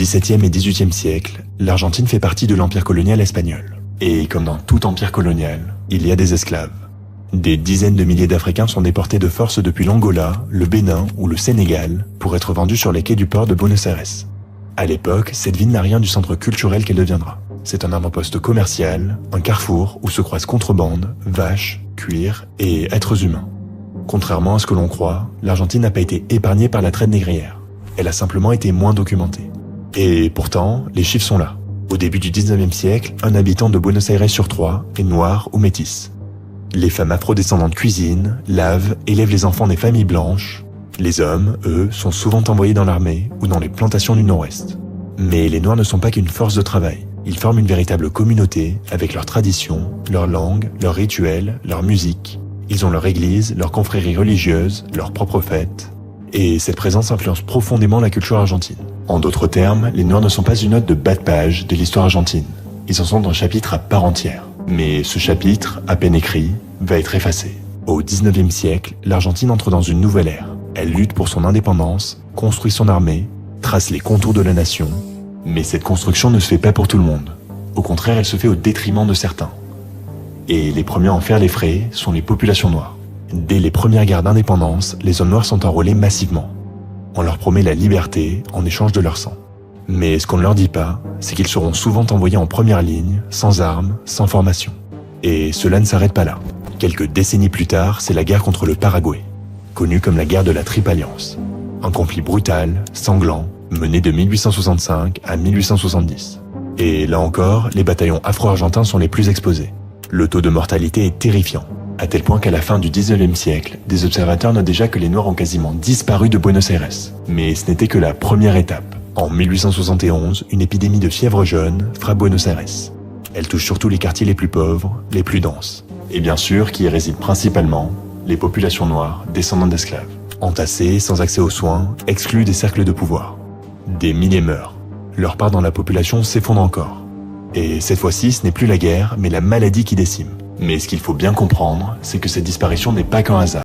XVIIe et XVIIIe siècle, l'Argentine fait partie de l'empire colonial espagnol. Et comme dans tout empire colonial, il y a des esclaves. Des dizaines de milliers d'Africains sont déportés de force depuis l'Angola, le Bénin ou le Sénégal pour être vendus sur les quais du port de Buenos Aires. À l'époque, cette ville n'a rien du centre culturel qu'elle deviendra. C'est un avant-poste commercial, un carrefour où se croisent contrebande, vaches, cuir et êtres humains. Contrairement à ce que l'on croit, l'Argentine n'a pas été épargnée par la traite négrière. Elle a simplement été moins documentée. Et pourtant, les chiffres sont là. Au début du 19e siècle, un habitant de Buenos Aires sur 3 est noir ou métis. Les femmes afrodescendantes cuisinent, lavent, élèvent les enfants des familles blanches. Les hommes, eux, sont souvent envoyés dans l'armée ou dans les plantations du Nord-Ouest. Mais les Noirs ne sont pas qu'une force de travail. Ils forment une véritable communauté avec leurs traditions, leur langue, leurs rituels, leur musique. Ils ont leur église, leur confrérie religieuse, leurs propres fêtes. Et cette présence influence profondément la culture argentine. En d'autres termes, les Noirs ne sont pas une note de bas de page de l'histoire argentine. Ils en sont un chapitre à part entière. Mais ce chapitre, à peine écrit, va être effacé. Au 19e siècle, l'Argentine entre dans une nouvelle ère. Elle lutte pour son indépendance, construit son armée, trace les contours de la nation. Mais cette construction ne se fait pas pour tout le monde. Au contraire, elle se fait au détriment de certains. Et les premiers à en faire les frais sont les populations noires. Dès les premières guerres d'indépendance, les hommes noirs sont enrôlés massivement. On leur promet la liberté en échange de leur sang. Mais ce qu'on ne leur dit pas, c'est qu'ils seront souvent envoyés en première ligne, sans armes, sans formation. Et cela ne s'arrête pas là. Quelques décennies plus tard, c'est la guerre contre le Paraguay, connue comme la guerre de la Triple Alliance. Un conflit brutal, sanglant, mené de 1865 à 1870. Et là encore, les bataillons afro-argentins sont les plus exposés. Le taux de mortalité est terrifiant, à tel point qu'à la fin du 19e siècle, des observateurs notent déjà que les Noirs ont quasiment disparu de Buenos Aires. Mais ce n'était que la première étape. En 1871, une épidémie de fièvre jaune frappe Buenos Aires. Elle touche surtout les quartiers les plus pauvres, les plus denses. Et bien sûr, qui y résident principalement les populations noires, descendantes d'esclaves. Entassés, sans accès aux soins, exclus des cercles de pouvoir. Des milliers meurent. Leur part dans la population s'effondre encore. Et cette fois-ci, ce n'est plus la guerre, mais la maladie qui décime. Mais ce qu'il faut bien comprendre, c'est que cette disparition n'est pas qu'un hasard.